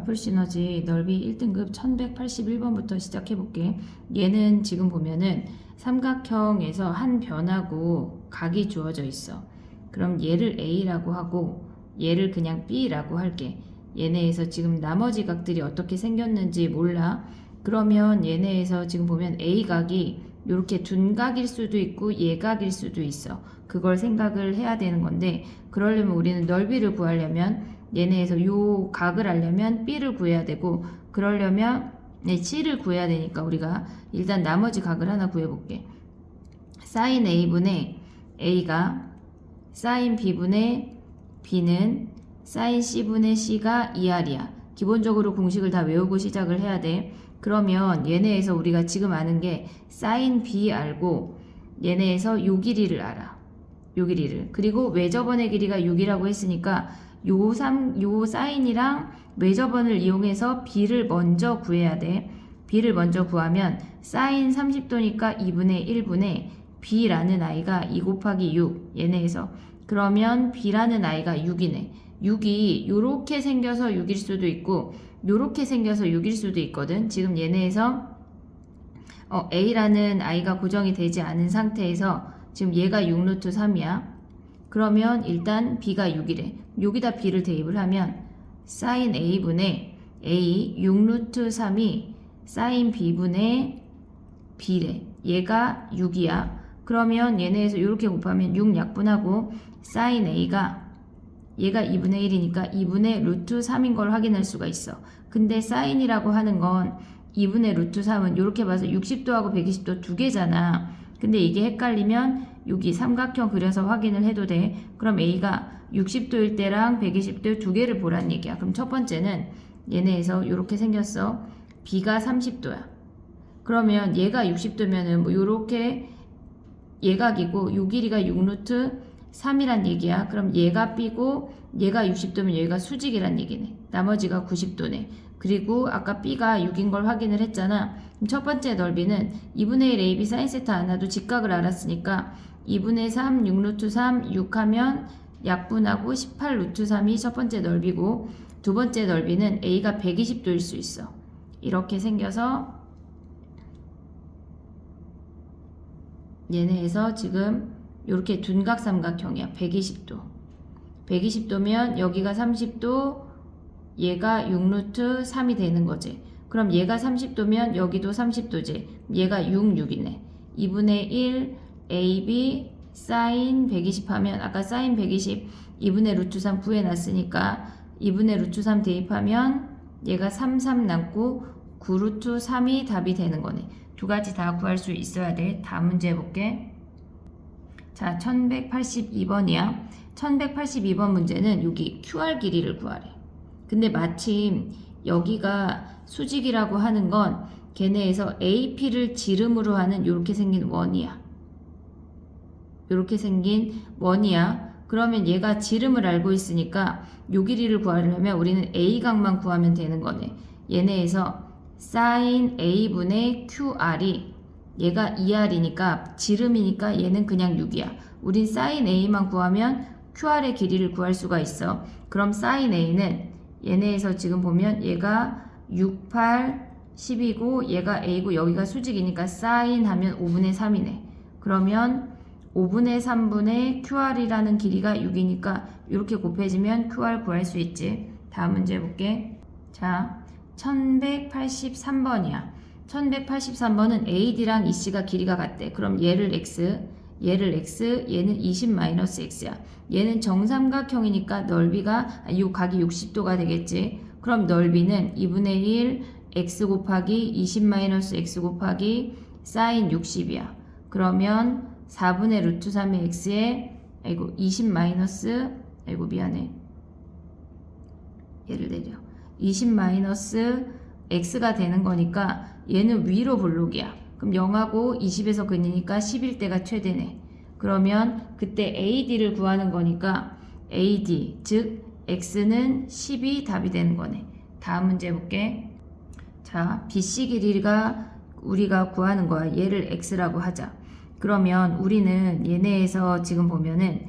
더블 시너지 넓이 1등급 1181번부터 시작해 볼게. 얘는 지금 보면은 삼각형에서 한 변하고 각이 주어져 있어. 그럼 얘를 A라고 하고 얘를 그냥 B라고 할게. 얘네에서 지금 나머지 각들이 어떻게 생겼는지 몰라. 그러면 얘네에서 지금 보면 A각이 이렇게 둔각일 수도 있고 예각일 수도 있어. 그걸 생각을 해야 되는 건데, 그러려면 우리는 넓이를 구하려면 얘네에서 요 각을 알려면 B를 구해야 되고, 그러려면 C를 구해야 되니까 우리가 일단 나머지 각을 하나 구해볼게. sin A분의 A가 sin B분의 B는 sin C분의 C가 2R이야. 기본적으로 공식을 다 외우고 시작을 해야 돼. 그러면 얘네에서 우리가 지금 아는 게 sin B 알고 얘네에서 요 길이를 알아. 요 길이를. 그리고 외접원의 길이가 6이라고 했으니까 요 사인이랑 외접원을 이용해서 B를 먼저 구해야 돼. B를 먼저 구하면 사인 30도니까 2분의 1분의 B라는 아이가 2 곱하기 6 얘네에서 그러면 B라는 아이가 6이네. 6이 요렇게 생겨서 6일 수도 있고 요렇게 생겨서 6일 수도 있거든. 지금 얘네에서 A라는 아이가 고정이 되지 않은 상태에서 지금 얘가 6루트 3이야. 그러면 일단 B가 6이래. 여기다 B를 대입을 하면 sin A분의 A 6루트 3이 sin B분의 B래. 얘가 6이야. 그러면 얘네에서 이렇게 곱하면 6 약분하고 sin A가 얘가 2분의 1이니까 2분의 루트 3인 걸 확인할 수가 있어. 근데 사인이라고 하는 건 2분의 루트 3은 이렇게 봐서 60도하고 120도 두 개잖아. 근데 이게 헷갈리면 여기 삼각형 그려서 확인을 해도 돼. 그럼 A가 60도일 때랑 120도 두 개를 보란 얘기야. 그럼 첫 번째는 얘네에서 이렇게 생겼어. B가 30도야. 그러면 얘가 60도면은 뭐 요렇게 예각이고 요 길이가 6루트 3이란 얘기야. 그럼 얘가 B고 얘가 60도면 얘가 수직이란 얘기네. 나머지가 90도네. 그리고 아까 B가 6인 걸 확인을 했잖아. 그럼 첫 번째 넓이는 2분의 1 AB sin 세타 안 와도 직각을 알았으니까 2분의 3 6루트 3 6 하면 약분하고 18 루트 3이 첫 번째 넓이고, 두 번째 넓이는 A가 120도일 수 있어. 이렇게 생겨서 얘네에서 지금 이렇게 둔각 삼각형이야. 120도. 120도면 여기가 30도, 얘가 6루트 3이 되는 거지. 그럼 얘가 30도면 여기도 30도지. 얘가 6이네. 2분의 1 AB sin 120 하면 아까 sin 120 2분의 루트 3 구해놨으니까 2분의 루트 3 대입하면 얘가 3 남고 9 루트 3이 답이 되는 거네. 두 가지 다 구할 수 있어야 돼. 다음 문제 해볼게. 자, 1182번이야. 1182번 문제는 여기 QR 길이를 구하래. 근데 마침 여기가 수직이라고 하는 건 걔네에서 AP를 지름으로 하는 이렇게 생긴 원이야. 이렇게 생긴 원이야. 그러면 얘가 지름을 알고 있으니까 요 길이를 구하려면 우리는 A각만 구하면 되는 거네. 얘네에서 sin A분의 QR이 얘가 2R이니까 지름이니까 얘는 그냥 6이야. 우린 sin A만 구하면 QR의 길이를 구할 수가 있어. 그럼 sin A는 얘네에서 지금 보면 얘가 6, 8, 10이고 얘가 A고 여기가 수직이니까 sin 하면 5분의 3이네. 그러면 5분의 3분의 QR이라는 길이가 6이니까 이렇게 곱해지면 QR 구할 수 있지. 다음 문제 해볼게. 자, 1183번이야. 1183번은 AD랑 EC가 길이가 같대. 그럼 얘를 X, 얘는 20-X야. 얘는 정삼각형이니까 넓이가, 요 각이 60도가 되겠지. 그럼 넓이는 2분의 1 X 곱하기 20-X 곱하기 sin 60이야. 그러면 4분의 루트 3의 X에 20 마이너스, 미안해. 얘를 내려. 20 마이너스 X가 되는 거니까 얘는 위로 볼록이야. 그럼 0하고 20에서 근이니까 11대가 최대네. 그러면 그때 AD를 구하는 거니까 AD, 즉 X는 10이 답이 되는 거네. 다음 문제 해볼게. 자, BC 길이가 우리가 구하는 거야. 얘를 X라고 하자. 그러면 우리는 얘네에서 지금 보면은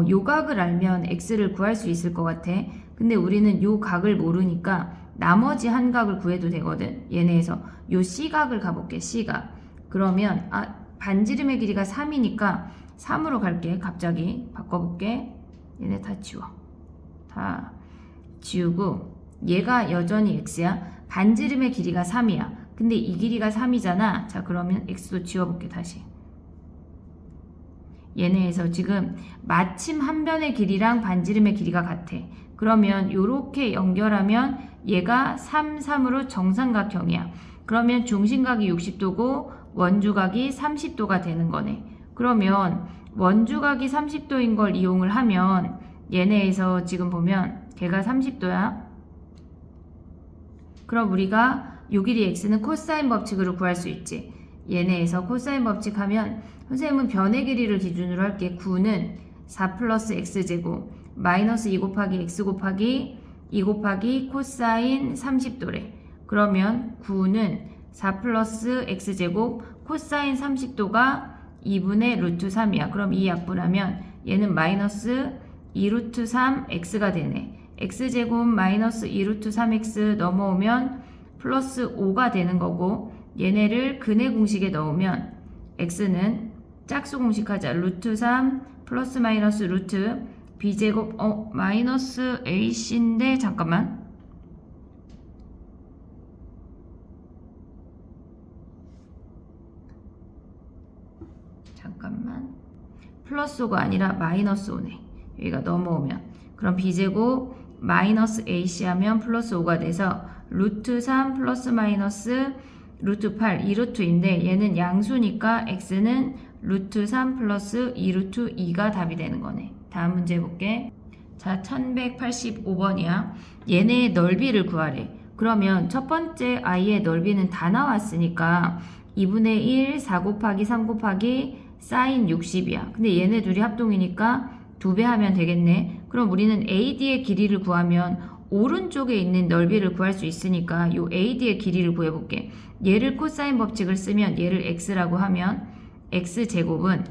요 각을 알면 X를 구할 수 있을 것 같아. 근데 우리는 요 각을 모르니까 나머지 한 각을 구해도 되거든. 얘네에서 요 C각을 가볼게. C각. 그러면 반지름의 길이가 3이니까 3으로 갈게. 갑자기 바꿔볼게. 얘네 다 지워. 다 지우고 얘가 여전히 x야. 반지름의 길이가 3이야. 근데 이 길이가 3이잖아. 자, 그러면 x도 지워볼게. 다시. 얘네에서 지금 마침 한 변의 길이랑 반지름의 길이가 같아. 그러면 요렇게 연결하면 얘가 3, 3으로 정삼각형이야. 그러면 중심각이 60도고 원주각이 30도가 되는 거네. 그러면 원주각이 30도인 걸 이용을 하면 얘네에서 지금 보면 걔가 30도야. 그럼 우리가 요 길이 x는 코사인 법칙으로 구할 수 있지. 얘네에서 코사인 법칙 하면 선생님은 변의 길이를 기준으로 할게. 9는 4 플러스 x제곱 마이너스 2 곱하기 x 곱하기 2 곱하기 코사인 30도래. 그러면 9는 4 플러스 x제곱 코사인 30도가 2분의 루트 3이야. 그럼 이 약분하면 얘는 마이너스 2 루트 3 x가 되네. x제곱 마이너스 2 루트 3x 넘어오면 플러스 5가 되는 거고 얘네를 근의 공식에 넣으면 x는 짝수 공식하자. 루트 3 플러스 마이너스 루트 b제곱 마이너스 ac인데 잠깐만. 플러스 5가 아니라 마이너스 5네. 여기가 넘어오면 그럼 b제곱 마이너스 ac 하면 플러스 5가 돼서 루트 3 플러스 마이너스 루트 8 2루트인데 얘는 양수니까 x는 루트 3 플러스 2루트 2가 답이 되는 거네. 다음 문제 해볼게. 자, 1185번이야. 얘네의 넓이를 구하래. 그러면 첫 번째 i의 넓이는 다 나왔으니까 2분의 1 4 곱하기 3 곱하기 사인 60이야. 근데 얘네 둘이 합동이니까 2배 하면 되겠네. 그럼 우리는 AD의 길이를 구하면 오른쪽에 있는 넓이를 구할 수 있으니까 요 AD의 길이를 구해볼게. 얘를 코사인 법칙을 쓰면 얘를 x라고 하면 x제곱은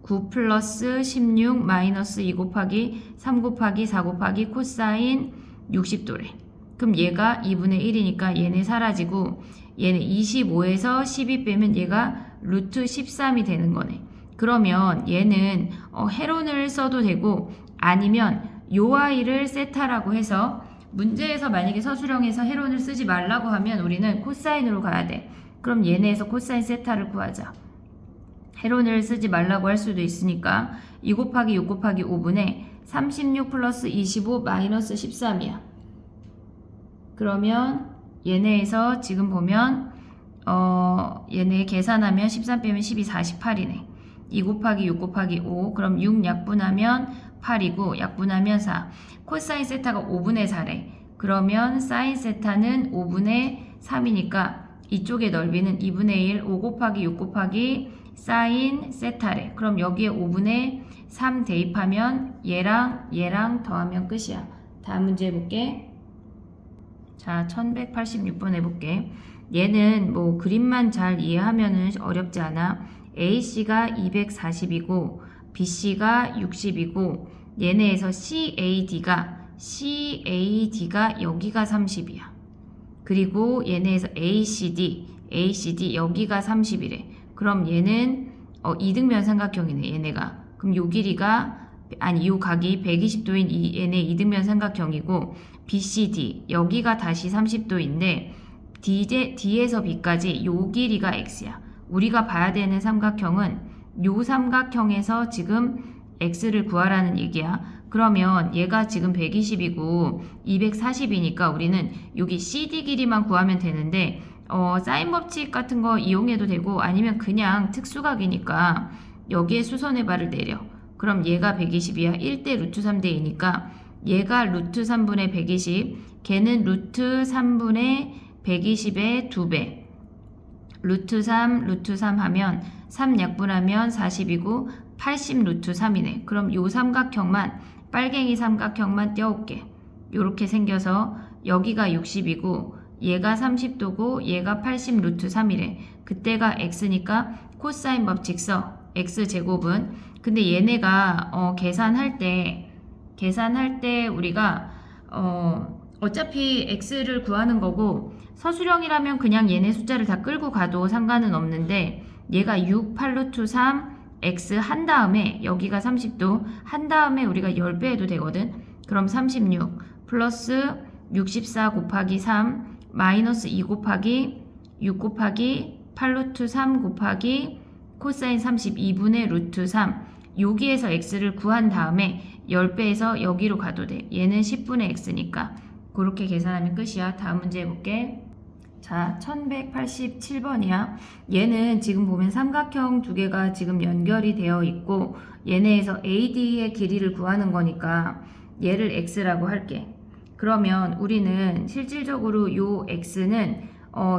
9 플러스 16 마이너스 2 곱하기 3 곱하기 4 곱하기 코사인 60도래. 그럼 얘가 2분의 1이니까 얘네 사라지고 얘는 25에서 12 빼면 얘가 루트 13이 되는 거네. 그러면 얘는 헤론을 써도 되고 아니면 요 아이를 세타라고 해서 문제에서 만약에 서술형에서 헤론을 쓰지 말라고 하면 우리는 코사인으로 가야 돼. 그럼 얘네에서 코사인 세타를 구하자. 헤론을 쓰지 말라고 할 수도 있으니까 2 곱하기 6 곱하기 5분의 36 플러스 25 마이너스 13이야. 그러면 얘네에서 지금 보면 얘네 계산하면 13 빼면 12 48이네. 2 곱하기 6 곱하기 5 그럼 6 약분하면 8이고 약분하면 4. 코사인 세타가 5분의 4래. 그러면 사인 세타는 5분의 3이니까 이쪽의 넓이는 2분의 1 5 곱하기 6 곱하기 사인 세타래. 그럼 여기에 5분의 3 대입하면 얘랑 더하면 끝이야. 다음 문제 해볼게. 자, 1186번 해볼게. 얘는 뭐 그림만 잘 이해하면은 어렵지 않아. AC가 240이고 BC가 60이고 얘네에서 CAD가 여기가 30이야. 그리고 얘네에서 ACD 여기가 30이래. 그럼 얘는 이등변 삼각형이네. 얘네가. 그럼 요 길이가 요 각이 120도인 얘네 이등변 삼각형이고 BCD 여기가 다시 30도인데 D에서 B까지 요 길이가 X야. 우리가 봐야 되는 삼각형은 요 삼각형에서 지금 X를 구하라는 얘기야. 그러면 얘가 지금 120이고 240이니까 우리는 여기 CD 길이만 구하면 되는데 사인 법칙 같은 거 이용해도 되고 아니면 그냥 특수각이니까 여기에 수선의 발을 내려. 그럼 얘가 120이야. 1대 루트 3대 2니까 얘가 루트 3분의 120 걔는 루트 3분의 120의 2배 루트 3 하면 3 약분하면 40이고 80 루트 3이네. 그럼 요 삼각형만 빨갱이 삼각형만 떼올게. 요렇게 생겨서 여기가 60이고 얘가 30도고 얘가 80 루트 3이래. 그때가 x니까 코사인 법칙 써. x제곱은 근데 얘네가 계산할 때 우리가 어차피 x를 구하는 거고 서술형이라면 그냥 얘네 숫자를 다 끌고 가도 상관은 없는데 얘가 6, 8루트 3, x 한 다음에 여기가 30도 한 다음에 우리가 10배 해도 되거든. 그럼 36 플러스 64 곱하기 3 마이너스 2 곱하기 6 곱하기 8루트 3 곱하기 코사인 32분의 루트 3 여기에서 x를 구한 다음에 10배에서 여기로 가도 돼. 얘는 10분의 x니까 그렇게 계산하면 끝이야. 다음 문제 해볼게. 자, 1187번이야. 얘는 지금 보면 삼각형 두 개가 지금 연결이 되어 있고 얘네에서 AD의 길이를 구하는 거니까 얘를 x라고 할게. 그러면 우리는 실질적으로 요 x는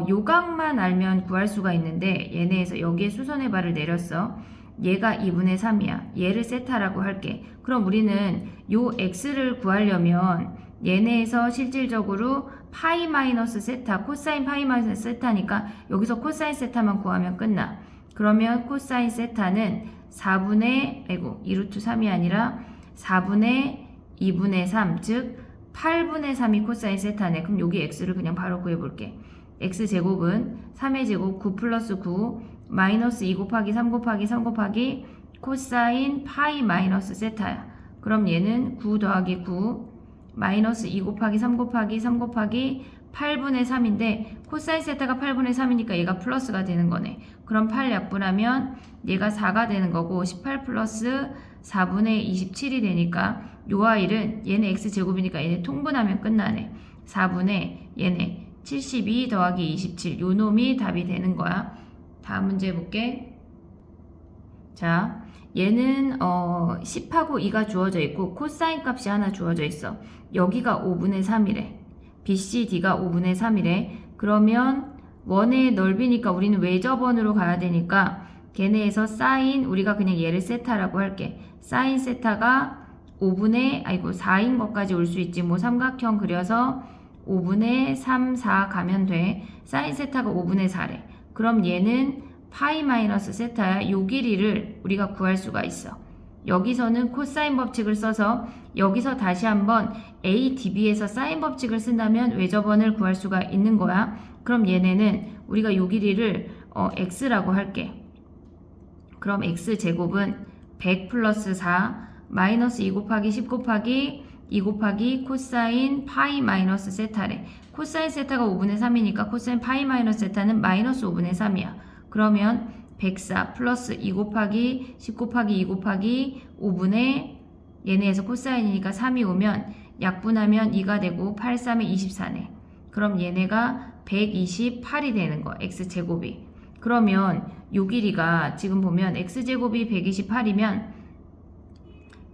요각만 알면 구할 수가 있는데 얘네에서 여기에 수선의 발을 내렸어. 얘가 2분의 3이야. 얘를 세타라고 할게. 그럼 우리는 요 x를 구하려면 얘네에서 실질적으로 파이 마이너스 세타, 코사인 파이 마이너스 세타니까 여기서 코사인 세타만 구하면 끝나. 그러면 코사인 세타는 2루트 3이 아니라 4분의 2분의 3, 즉 8분의 3이 코사인 세타네. 그럼 여기 x를 그냥 바로 구해볼게. x제곱은 3의 제곱 9 플러스 9 마이너스 2 곱하기 3 곱하기 3 곱하기 코사인 파이 마이너스 세타야. 그럼 얘는 9 더하기 9 마이너스 2 곱하기 3 곱하기 3 곱하기 8분의 3인데 코사인 세타가 8분의 3이니까 얘가 플러스가 되는 거네. 그럼 8 약분하면 얘가 4가 되는 거고 18 플러스 4분의 27이 되니까 요 아이는 얘네 x제곱이니까 얘네 통분하면 끝나네. 4분의 얘네 72 더하기 27 요 놈이 답이 되는 거야. 다음 문제 해볼게. 자, 얘는 10하고 2가 주어져 있고 코사인 값이 하나 주어져 있어. 여기가 5분의 3이래. BCD가 5분의 3이래. 그러면 원의 넓이니까 우리는 외접원으로 가야 되니까 걔네에서 사인 우리가 그냥 얘를 세타라고 할게. 사인 세타가 4인 것까지 올 수 있지. 뭐 삼각형 그려서 5분의 3, 4 가면 돼. 사인 세타가 5분의 4래. 그럼 얘는 파이 마이너스 세타야. 요 길이를 우리가 구할 수가 있어. 여기서는 코사인 법칙을 써서 여기서 다시 한번 A, DB에서 사인 법칙을 쓴다면 외접원을 구할 수가 있는 거야. 그럼 얘네는 우리가 요 길이를 x라고 할게. 그럼 x제곱은 100 플러스 4 마이너스 2 곱하기 10 곱하기 2 곱하기 코사인 파이 마이너스 세타래. 코사인 세타가 5분의 3이니까 코사인 파이 마이너스 세타는 마이너스 5분의 3이야. 그러면 104 플러스 2 곱하기 10 곱하기 2 곱하기 5분의 얘네에서 코사인이니까 3이 오면 약분하면 2가 되고 8, 3에 24네. 그럼 얘네가 128이 되는 거. x제곱이. 그러면 요 길이가 지금 보면 x제곱이 128이면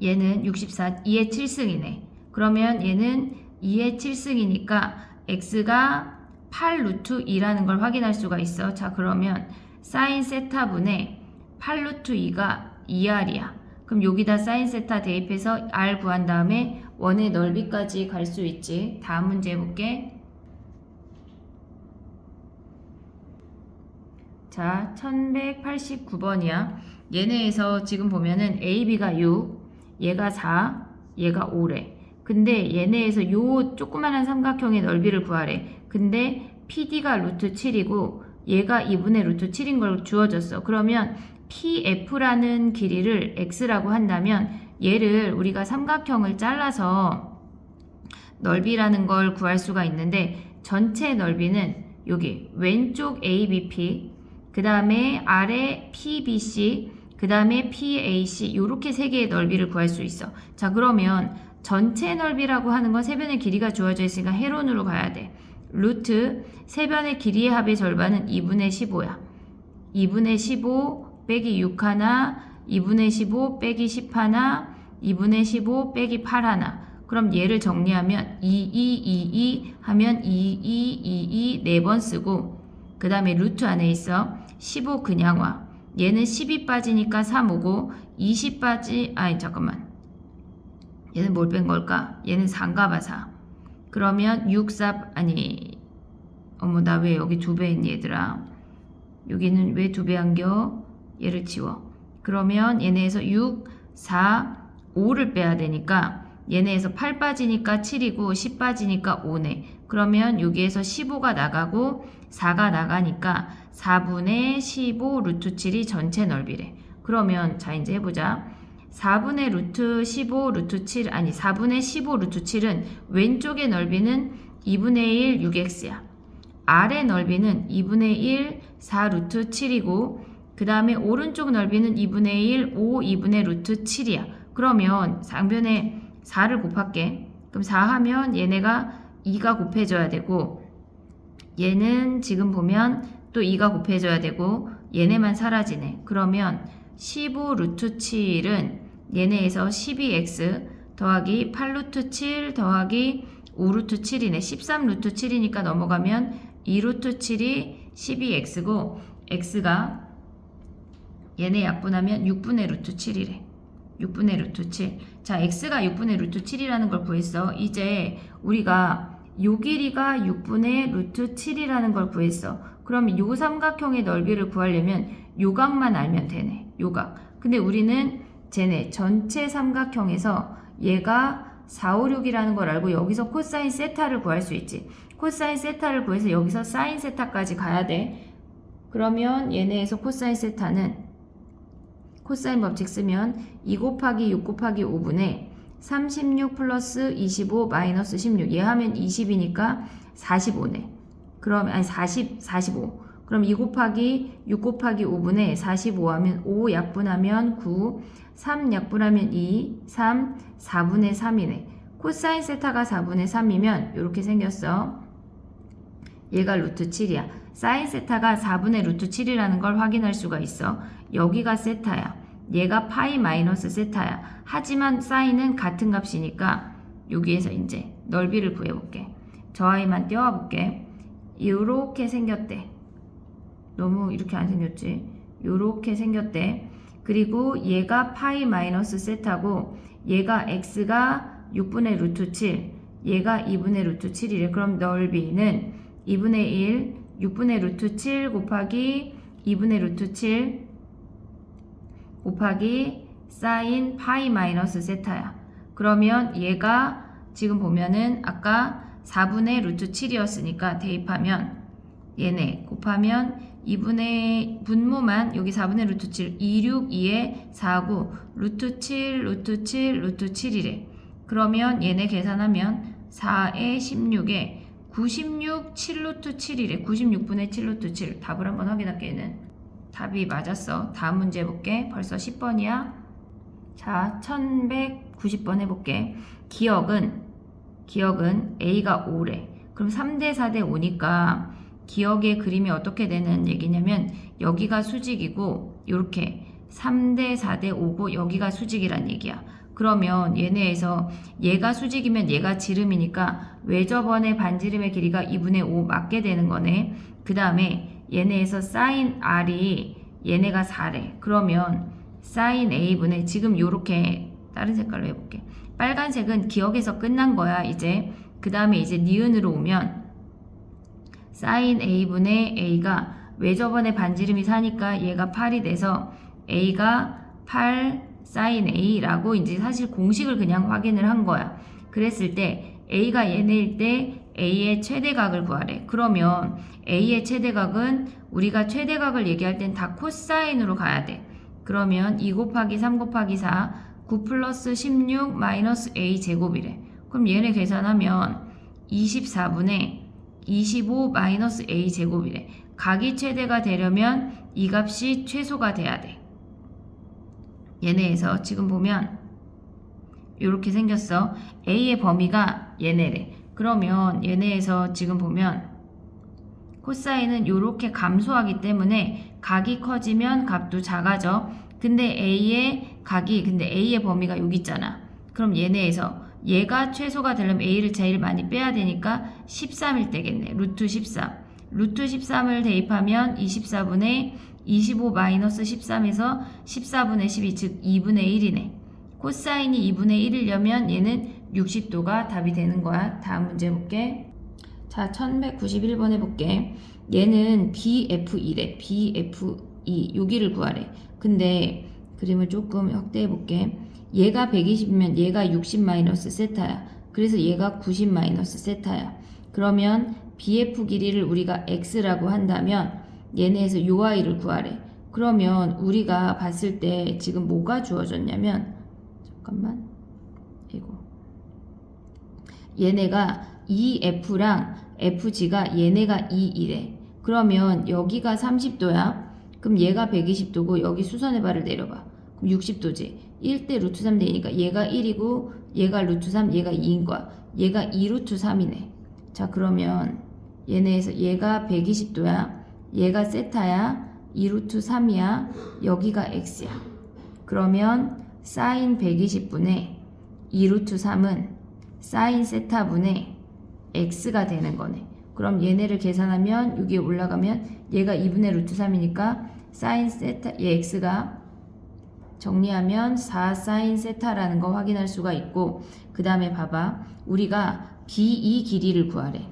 얘는 64, 2의 7승이네. 그러면 얘는 2의 7승이니까 x가 8루트 2라는 걸 확인할 수가 있어. 자, 그러면 사인 세타분의 8루트 2가 2r이야. 그럼 여기다 사인 세타 대입해서 r 구한 다음에 원의 넓이까지 갈 수 있지. 다음 문제 해볼게. 자, 1189번이야. 얘네에서 지금 보면은 AB가 6, 얘가 4, 얘가 5래. 근데 얘네에서 요 조그만한 삼각형의 넓이를 구하래. 근데 PD가 루트 7이고 얘가 2분의 루트 7인 걸 주어졌어. 그러면 PF라는 길이를 X라고 한다면 얘를 우리가 삼각형을 잘라서 넓이라는 걸 구할 수가 있는데 전체 넓이는 여기 왼쪽 ABP 그 다음에 아래 PBC 그 다음에 PAC 요렇게 세 개의 넓이를 구할 수 있어. 자, 그러면 전체 넓이라고 하는 건 세변의 길이가 주어져 있으니까 해론으로 가야 돼. 루트 세변의 길이의 합의 절반은 2분의 15야. 2분의 15 빼기 6 하나 2분의 15 빼기 10 하나 2분의 15 빼기 8 하나. 그럼 얘를 정리하면 2222 하면 2222 4번 쓰고 그 다음에 루트 안에 있어 15 그냥 와. 얘는 10이 빠지니까 3 오고 20 잠깐만. 얘는 뭘 뺀 걸까? 얘는 4인가 봐 4. 그러면 6, 4 나 왜 여기 2배 했니 얘들아? 여기는 왜 2배 한겨? 얘를 지워. 그러면 얘네에서 6, 4, 5를 빼야 되니까 얘네에서 8 빠지니까 7이고 10 빠지니까 5네. 그러면 여기에서 15가 나가고 4가 나가니까 4분의 15 루트 7이 전체 넓이래. 그러면 자 이제 해보자. 4분의 루트 15 루트 7 아니 4분의 15 루트 7은 왼쪽의 넓이는 2분의 1 6x야. 아래 넓이는 2분의 1 4 루트 7이고 그 다음에 오른쪽 넓이는 2분의 1 5 2분의 루트 7이야. 그러면 상변에 4를 곱할게. 그럼 4 하면 얘네가 2가 곱해져야 되고 얘는 지금 보면 또 2가 곱해져야 되고 얘네만 사라지네. 그러면 15 루트 7은 얘네에서 12x 더하기 8 루트 7 더하기 5 루트 7이네. 13 루트 7이니까 넘어가면 2 루트 7이 12x고 x가 얘네 약분하면 6분의 루트 7이래. 6분의 루트 7. 자, x가 6분의 루트 7이라는 걸 구했어. 이제 우리가 요 길이가 6분의 루트 7이라는 걸 구했어. 그럼 요 삼각형의 넓이를 구하려면 요각만 알면 되네. 요각. 근데 우리는 쟤네 전체 삼각형에서 얘가 4, 5, 6이라는 걸 알고 여기서 코사인 세타를 구할 수 있지. 코사인 세타를 구해서 여기서 사인 세타까지 가야 돼. 그러면 얘네에서 코사인 세타는 코사인 법칙 쓰면 2 곱하기 6 곱하기 5분의 36 플러스 25 마이너스 16. 얘 하면 20이니까 45네. 그럼 아니 45. 그럼 2 곱하기 6 곱하기 5분의 45 하면 5 약분하면 9, 3 약분하면 2, 3, 4분의 3이네. 코사인 세타가 4분의 3이면 이렇게 생겼어. 얘가 루트 7이야. 사인 세타가 4분의 루트 7이라는 걸 확인할 수가 있어. 여기가 세타야. 얘가 파이 마이너스 세타야. 하지만 사인은 같은 값이니까 여기에서 이제 넓이를 구해볼게. 저 아이만 떼어볼게. 이렇게 생겼대. 너무 이렇게 안 생겼지? 이렇게 생겼대. 그리고 얘가 파이 마이너스 세타고 얘가 x가 6분의 루트 7, 얘가 2분의 루트 7이래. 그럼 넓이는 2분의 1, 6분의 루트 7 곱하기 2분의 루트 7 곱하기 사인 파이 마이너스 세타야. 그러면 얘가 지금 보면은 아까 4분의 루트 7이었으니까 대입하면 얘네 곱하면 2분의 분모만 여기 4분의 루트 7 2, 6, 2에 4, 9 루트 7, 루트 7, 루트 7이래. 그러면 얘네 계산하면 4에 16에 96, 7루트 7이래. 96분의 7루트 7. 답을 한번 확인할게. 얘는 답이 맞았어. 다음 문제 해볼게. 벌써 10번이야. 자, 1190번 해볼게. 기억은 A가 5래. 그럼 3대 4대 5니까 기억의 그림이 어떻게 되는 얘기냐면 여기가 수직이고 이렇게 3대 4대 5고 여기가 수직이란 얘기야. 그러면 얘네에서 얘가 수직이면 얘가 지름이니까 외접원의 반지름의 길이가 2분의 5 맞게 되는 거네. 그 다음에 얘네에서 사인 R이 얘네가 4래. 그러면 사인 A분의 지금 요렇게 다른 색깔로 해볼게. 빨간색은 기억에서 끝난 거야 이제. 그 다음에 이제 니은으로 오면 사인 A분의 A가 외접원의 반지름이 4니까 얘가 8이 돼서 A가 8 사인 A라고 이제 사실 공식을 그냥 확인을 한 거야. 그랬을 때 A가 얘네일 때 A의 최대각을 구하래. 그러면 A의 최대각은 우리가 최대각을 얘기할 땐 다 코사인으로 가야 돼. 그러면 2 곱하기 3 곱하기 4 9 플러스 16 마이너스 A 제곱이래. 그럼 얘네 계산하면 24분의 25 마이너스 A 제곱이래. 각이 최대가 되려면 이 값이 최소가 돼야 돼. 얘네에서 지금 보면 이렇게 생겼어. A의 범위가 얘네래. 그러면 얘네에서 지금 보면 코사인은 이렇게 감소하기 때문에 각이 커지면 값도 작아져. 근데 A의 범위가 여기 있잖아. 그럼 얘네에서 얘가 최소가 되려면 A를 제일 많이 빼야 되니까 13일 때겠네. 루트 13. 루트 13을 대입하면 24분의 25 마이너스 13에서 14분의 12, 즉 2분의 1이네. 코사인이 2분의 1이려면 얘는 60도가 답이 되는 거야. 다음 문제 볼게. 자, 1191번 해볼게. 얘는 BF2래. BF2. 여기를 구하래. 근데 그림을 조금 확대해 볼게. 얘가 120이면 얘가 60 마이너스 세타야. 그래서 얘가 90 마이너스 세타야. 그러면 BF 길이를 우리가 X라고 한다면 얘네에서 요 아이를 구하래. 그러면 우리가 봤을 때 지금 뭐가 주어졌냐면 잠깐만 이거 얘네가 EF랑 FG가 얘네가 2이래. 그러면 여기가 30도야. 그럼 얘가 120도고 여기 수선의 발을 내려봐. 그럼 60도지. 1대 루트 3 되니까 얘가 1이고 얘가 루트 3 얘가 2인 거야. 얘가 2 루트 3이네. 자 그러면 얘네에서 얘가 120도야. 얘가 세타야. 2 루트 3이야. 여기가 x야. 그러면 사인 120분의 2 루트 3은 사인 세타분의 x가 되는 거네. 그럼 얘네를 계산하면 여기에 올라가면 얘가 2분의 루트 3이니까 사인 세타 얘 x가 정리하면 4 사인 세타라는 거 확인할 수가 있고 그 다음에 봐봐. 우리가 B2 길이를 구하래.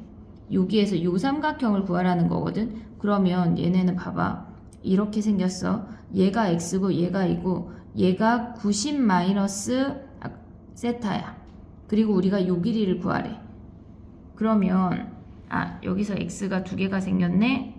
여기에서 요 삼각형을 구하라는 거거든. 그러면 얘네는 봐봐. 이렇게 생겼어. 얘가 x고 얘가 이고 얘가 90 마이너스 세타야. 그리고 우리가 요 길이를 구하래. 그러면 여기서 x가 두 개가 생겼네.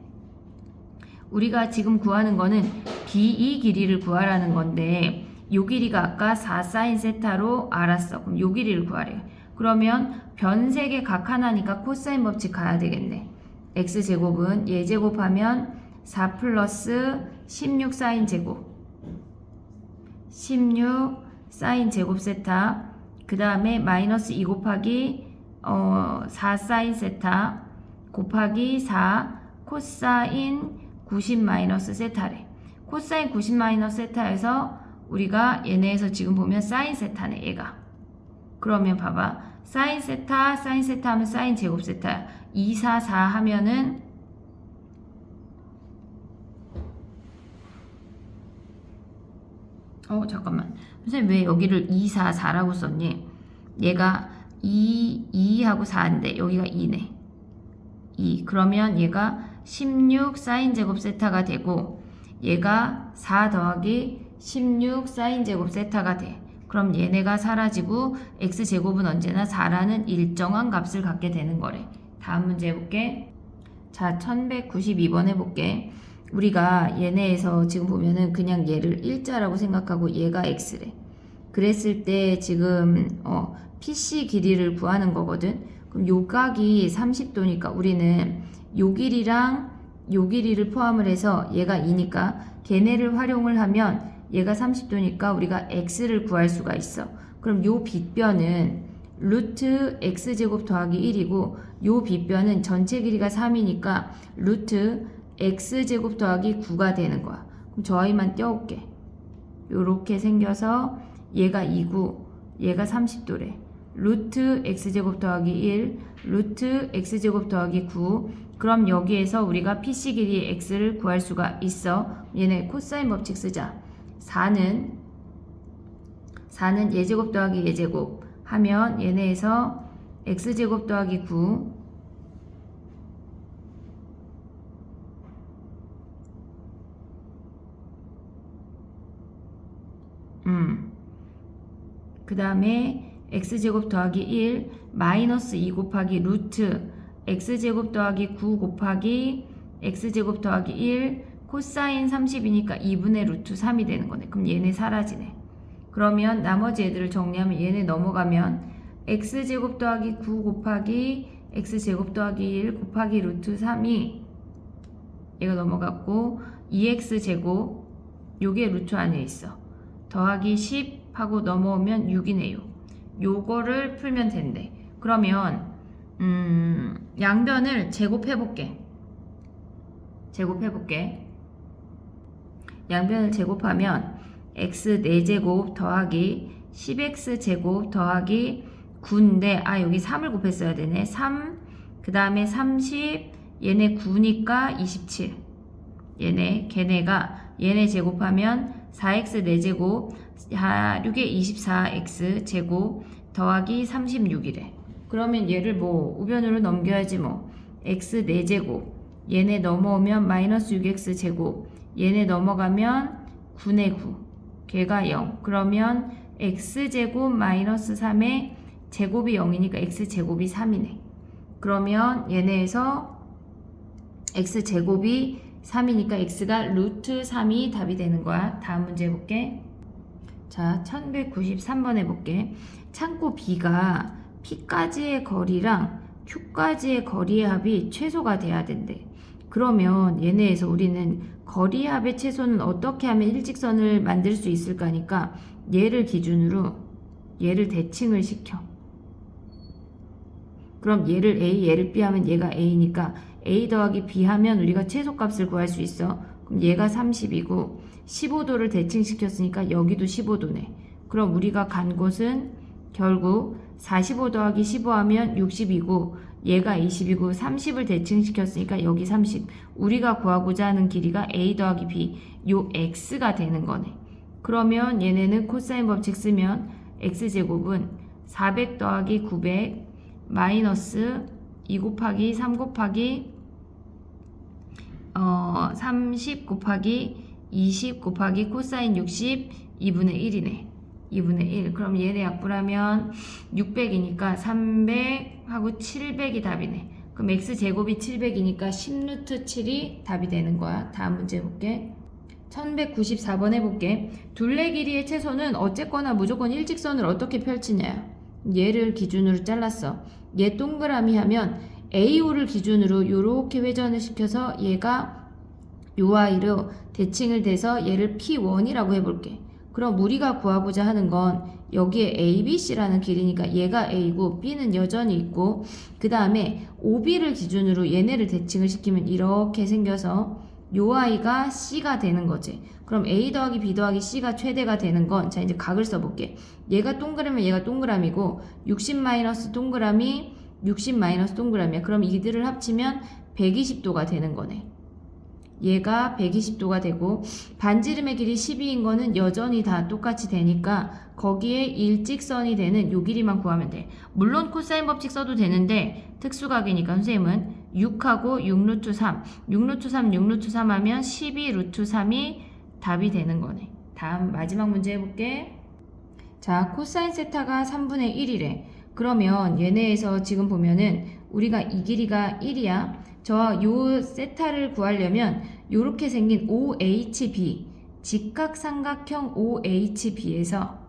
우리가 지금 구하는 거는 B2 길이를 구하라는 건데 요 길이가 아까 4 사인 세타로 알았어. 그럼 요 길이를 구하래. 그러면 변 세 개 각 하나니까 코사인 법칙 가야 되겠네. x제곱은 얘 제곱하면 4 플러스 16 사인 제곱 16 사인 제곱 세타 그 다음에 마이너스 2 곱하기 4 사인 세타 곱하기 4 코사인 90 마이너스 세타래. 코사인 90 마이너스 세타에서 우리가 얘네에서 지금 보면 사인 세타네 얘가. 그러면 봐봐. 사인 세타 하면 사인 제곱 세타야. 2, 4, 4 하면은 잠깐만. 선생님 왜 여기를 2, 4, 4라고 썼니? 얘가 2하고 4인데 여기가 2네. 2. 그러면 얘가 16 사인 제곱 세타가 되고 얘가 4 더하기 16 사인 제곱 세타가 돼. 그럼 얘네가 사라지고 x제곱은 언제나 4라는 일정한 값을 갖게 되는 거래. 다음 문제 해볼게. 자, 1192번 해볼게. 우리가 얘네에서 지금 보면은 그냥 얘를 일자라고 생각하고 얘가 x래. 그랬을 때 지금 PC 길이를 구하는 거거든. 그럼 요 각이 30도니까 우리는 요 길이랑 요 길이를 포함을 해서 얘가 2니까 걔네를 활용을 하면 얘가 30도니까 우리가 x를 구할 수가 있어. 그럼 요 빗변은 루트 x제곱 더하기 1이고 요 빗변은 전체 길이가 3이니까 루트 x제곱 더하기 9가 되는 거야. 그럼 저 아이만 떼어올게. 요렇게 생겨서 얘가 2고 얘가 30도래. 루트 x제곱 더하기 1 루트 x제곱 더하기 9. 그럼 여기에서 우리가 PC 길이의 x를 구할 수가 있어. 얘네 코사인 법칙 쓰자. 4는 얘제곱 더하기 얘제곱 하면 얘네에서 x제곱 더하기 9 그 다음에 x제곱 더하기 1 마이너스 2 곱하기 루트 x제곱 더하기 9 곱하기 x제곱 더하기 1 코사인 30이니까 2분의 루트 3이 되는 거네. 그럼 얘네 사라지네. 그러면 나머지 애들을 정리하면 얘네 넘어가면 x제곱 더하기 9 곱하기 x제곱 더하기 1 곱하기 루트 3이 얘가 넘어갔고 2x제곱 요게 루트 안에 있어. 더하기 10 하고 넘어오면 6이네요. 요거를 풀면 된대. 그러면 양변을 제곱해볼게. 양변을 제곱하면 x 4제곱 더하기 10x제곱 더하기 9인데 여기 3을 곱했어야 되네. 3 그 다음에 30 얘네 9니까 27 얘네 제곱하면 4x 4제곱 6에 24x 제곱 더하기 36이래. 그러면 얘를 우변으로 넘겨야지 x 4제곱 얘네 넘어오면 마이너스 6x 제곱 얘네 넘어가면 9네 9 걔가 0 그러면 x제곱 마이너스 3의 제곱이 0이니까 x제곱이 3이네. 그러면 얘네에서 x제곱이 3이니까 x가 루트 3이 답이 되는 거야. 다음 문제 해볼게. 자, 1193번 해볼게. 창고 B가 P까지의 거리랑 Q까지의 거리의 합이 최소가 돼야 된대. 그러면 얘네에서 우리는 거리의 합의 최소는 어떻게 하면 일직선을 만들 수 있을까니까 얘를 기준으로 얘를 대칭을 시켜. 그럼 얘를 A, 얘를 B 하면 얘가 A니까 A 더하기 B 하면 우리가 최소값을 구할 수 있어. 그럼 얘가 30이고 15도를 대칭시켰으니까 여기도 15도네. 그럼 우리가 간 곳은 결국 45 더하기 15 하면 60이고 얘가 20이고 30을 대칭시켰으니까 여기 30. 우리가 구하고자 하는 길이가 A 더하기 B 요 X가 되는 거네. 그러면 얘네는 코사인 법칙 쓰면 X제곱은 400 더하기 900 마이너스 2 곱하기 3 곱하기 30 곱하기 20 곱하기 코사인 60 2분의 1이네. 2분의 1. 그럼 얘네 약분하면 600이니까 300하고 700이 답이네. 그럼 x제곱이 700이니까 10루트 7이 답이 되는 거야. 다음 문제 해볼게. 1194번 해볼게. 둘레 길이의 최소는 어쨌거나 무조건 일직선을 어떻게 펼치냐. 얘를 기준으로 잘랐어. 얘 동그라미 하면 AO를 기준으로 요렇게 회전을 시켜서 얘가 요 아이로 대칭을 돼서 얘를 P1이라고 해볼게. 그럼 우리가 구하고자 하는 건 여기에 ABC라는 길이니까 얘가 A고 B는 여전히 있고 그 다음에 OB를 기준으로 얘네를 대칭을 시키면 이렇게 생겨서 요 아이가 C가 되는 거지. 그럼 A 더하기 B 더하기 C가 최대가 되는 건 자 이제 각을 써볼게. 얘가 동그라미 얘가 동그라미고 60 마이너스 동그라미 60 마이너스 동그라미야. 그럼 이들을 합치면 120도가 되는 거네. 얘가 120도가 되고 반지름의 길이 12인 거는 여전히 다 똑같이 되니까 거기에 일직선이 되는 요 길이만 구하면 돼. 물론 코사인 법칙 써도 되는데 특수각이니까 선생님은 6하고 6루트 3 6루트 3 6루트 3 하면 12루트 3이 답이 되는 거네. 다음 마지막 문제 해볼게. 자, 코사인 세타가 3분의 1이래. 그러면 얘네에서 지금 보면은 우리가 이 길이가 1이야. 요 세타를 구하려면 요렇게 생긴 OHB 직각삼각형 OHB에서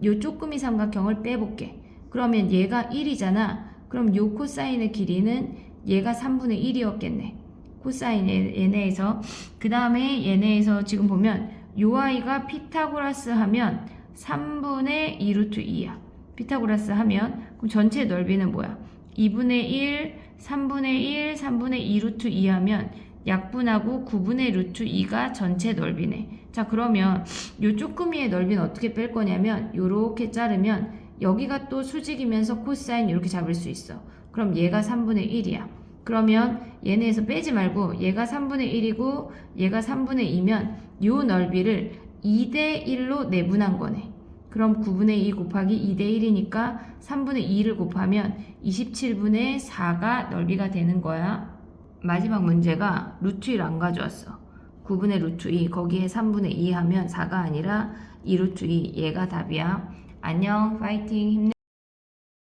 요 쪼끄미 삼각형을 빼볼게. 그러면 얘가 1이잖아. 그럼 요 코사인의 길이는 얘가 3분의 1이었겠네. 코사인 얘네에서 그 다음에 얘네에서 지금 보면 요 아이가 피타고라스 하면 3분의 2루트 2야. 피타고라스 하면 그럼 전체 넓이는 뭐야? 2분의 1, 3분의 1, 3분의 2루트 2 하면 약분하고 9분의 루트 2가 전체 넓이네. 자, 그러면 요 쪼끄미의 넓이는 어떻게 뺄 거냐면 요렇게 자르면 여기가 또 수직이면서 코사인 이렇게 잡을 수 있어. 그럼 얘가 3분의 1이야. 그러면 얘네에서 빼지 말고 얘가 3분의 1이고 얘가 3분의 2면 요 넓이를 2대 1로 내분한 거네. 그럼 9분의 2 곱하기 2대 1이니까 3분의 2를 곱하면 27분의 4가 넓이가 되는 거야. 마지막 문제가 루트 1 안 가져왔어. 9분의 루트 2 거기에 3분의 2 하면 4가 아니라 2루트 2 얘가 답이야. 안녕, 파이팅, 힘내.